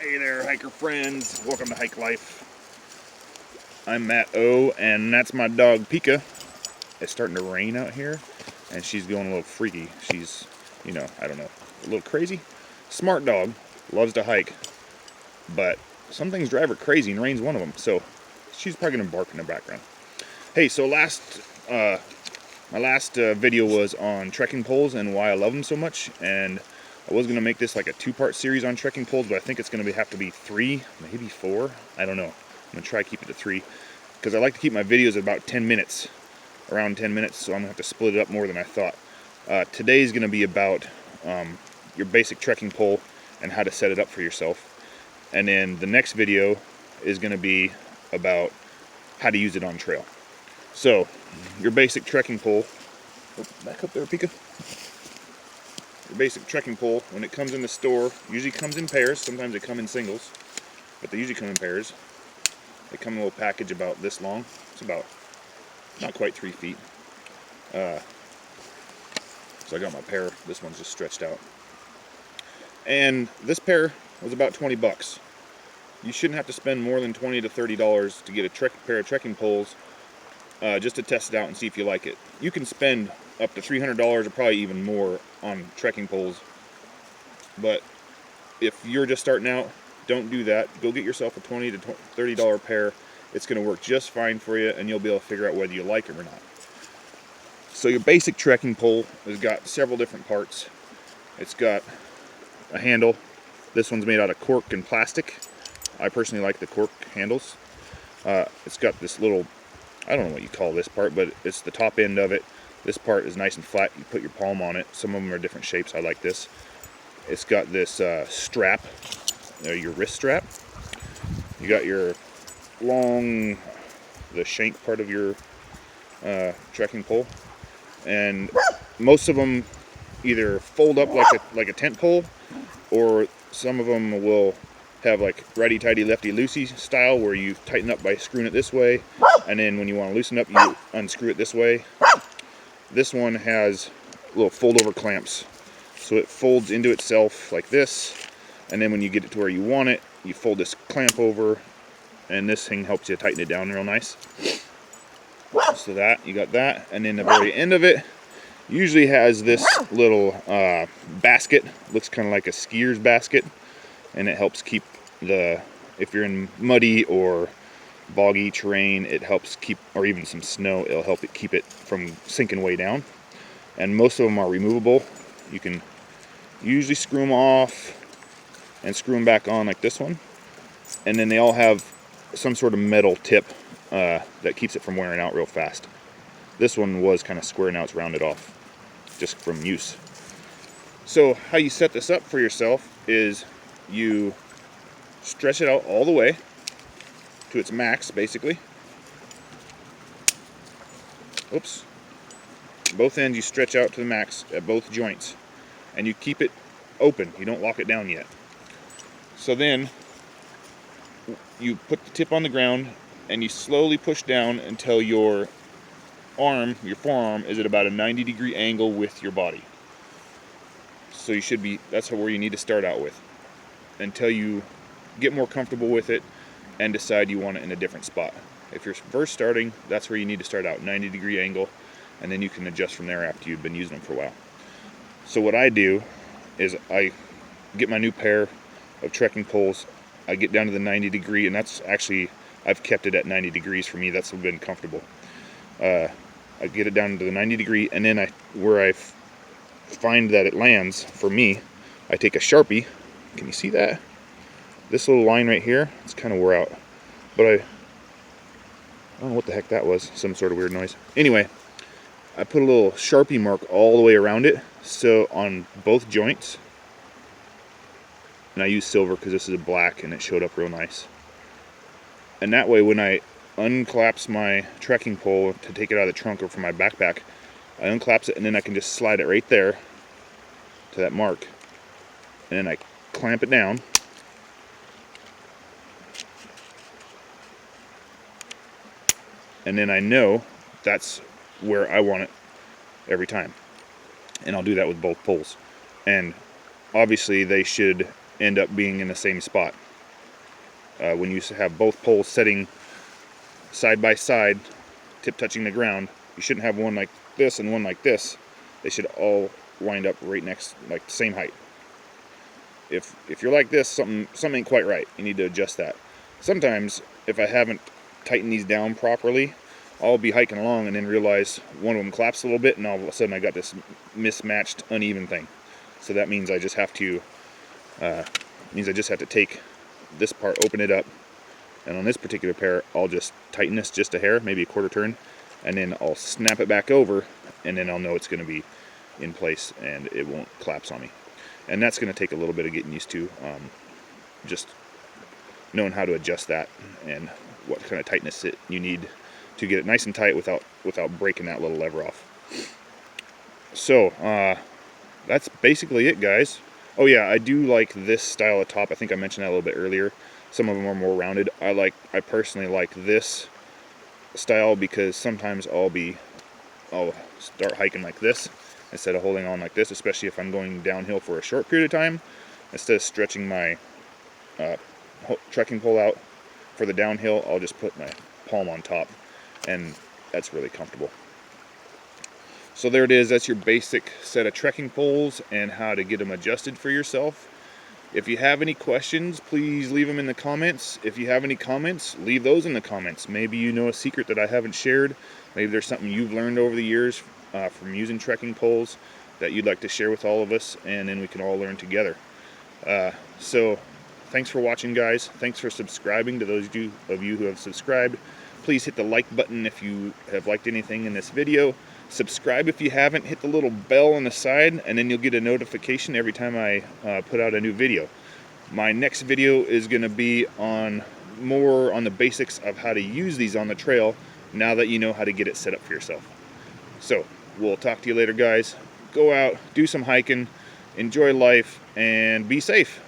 Hey there, hiker friends. Welcome to Hike Life. I'm Matt O, and that's my dog Pika. It's starting to rain out here, and she's going a little freaky. She's, I don't know, a little crazy. Smart dog, loves to hike, but some things drive her crazy, and rain's one of them. So she's probably gonna bark in the background. Hey, so my last video was on trekking poles and why I love them so much, and I was going to make this like a two-part series on trekking poles, but I think it's going to have to be 3, maybe 4. I don't know. I'm going to try to keep it to 3 because I like to keep my videos at about 10 minutes, around 10 minutes, so I'm going to have to split it up more than I thought. Today's going to be about your basic trekking pole and how to set it up for yourself. And then the next video is going to be about how to use it on trail. So, your basic trekking pole, back up there, Pika. Your basic trekking pole, when it comes in the store, usually comes in pairs. Sometimes they come in singles, but they usually come in pairs. They come in a little package about this long. It's about not quite 3 feet. So I got my pair. This one's just stretched out. And this pair was about 20 bucks. You shouldn't have to spend more than $20 to $30 to get a pair of trekking poles just to test it out and see if you like it. You can spend up to $300 or probably even more on trekking poles, but if you're just starting out, don't do that. Go get yourself a $20 to $30 pair. It's going to work just fine for you, and you'll be able to figure out whether you like it or not. So your basic trekking pole has got several different parts. It's got a handle. This one's made out of cork and plastic. I personally like the cork handles. It's got this little, I don't know what you call this part, but it's the top end of it. This part is nice and flat. You put your palm on it. Some of them are different shapes. I like this. It's got this strap, your wrist strap. You got your long, the shank part of your trekking pole, and most of them either fold up like a tent pole, or some of them will have like righty tighty lefty loosey style, where you tighten up by screwing it this way, and then when you want to loosen up, you unscrew it this way. This one has little fold over clamps, so it folds into itself like this, and then when you get it to where you want it, you fold this clamp over, and this thing helps you tighten it down real nice. So that, you got that, and then the very end of it usually has this little basket. Looks kind of like a skier's basket, and it helps keep if you're in muddy or boggy terrain, it helps keep, or even some snow, it'll help it keep it from sinking way down. And most of them are removable. You can usually screw them off and screw them back on like this one, and then they all have some sort of metal tip that keeps it from wearing out real fast. This one was kind of square, now it's rounded off just from use. So how you set this up for yourself is you stretch it out all the way to its max, basically. Oops. Both ends you stretch out to the max at both joints, and you keep it open. You don't lock it down yet. So then you put the tip on the ground, and you slowly push down until your forearm is at about a 90-degree angle with your body. So you should be, that's where you need to start out with, until you get more comfortable with it and decide you want it in a different spot. If you're first starting, that's where you need to start out, 90-degree angle, and then you can adjust from there after you've been using them for a while. So what I do is I get my new pair of trekking poles, I get down to the 90-degree, and that's actually, I've kept it at 90 degrees for me. That's been comfortable. I get it down to the 90-degree, and then where I find that it lands, for me, I take a Sharpie. Can you see that? This little line right here, it's kind of wore out, but I don't know what the heck that was, some sort of weird noise. Anyway, I put a little Sharpie mark all the way around it, so on both joints, and I use silver because this is a black and it showed up real nice. And that way when I unclaps my trekking pole to take it out of the trunk or from my backpack, I unclaps it, and then I can just slide it right there to that mark, and then I clamp it down, and then I know that's where I want it every time. And I'll do that with both poles. And obviously they should end up being in the same spot. When you have both poles setting side by side, tip touching the ground, you shouldn't have one like this and one like this. They should all wind up right next, like the same height. If you're like this, something ain't quite right. You need to adjust that. Sometimes, if I haven't tightened these down properly, I'll be hiking along and then realize one of them collapsed a little bit, and all of a sudden I got this mismatched, uneven thing. So that means I just have to take this part, open it up, and on this particular pair, I'll just tighten this just a hair, maybe a quarter turn, and then I'll snap it back over, and then I'll know it's going to be in place and it won't collapse on me. And that's going to take a little bit of getting used to, just knowing how to adjust that and what kind of tightness you need to get it nice and tight without breaking that little lever off. So that's basically it, guys. Oh yeah, I do like this style of top. I think I mentioned that a little bit earlier. Some of them are more rounded. I personally like this style because sometimes I'll start hiking like this instead of holding on like this, especially if I'm going downhill for a short period of time. Instead of stretching my trekking pole out for the downhill, I'll just put my palm on top, and that's really comfortable. So there it is. That's your basic set of trekking poles and how to get them adjusted for yourself. If you have any questions, please leave them in the comments. If you have any comments, leave those in the comments. Maybe you know a secret that I haven't shared. Maybe there's something you've learned over the years from using trekking poles that you'd like to share with all of us, and then we can all learn together. So thanks for watching, guys. Thanks for subscribing to those of you who have subscribed. Please hit the like button if you have liked anything in this video. Subscribe if you haven't. Hit the little bell on the side, and then you'll get a notification every time I put out a new video. My next video is going to be more on the basics of how to use these on the trail now that you know how to get it set up for yourself. So we'll talk to you later, guys. Go out, do some hiking, enjoy life, and be safe.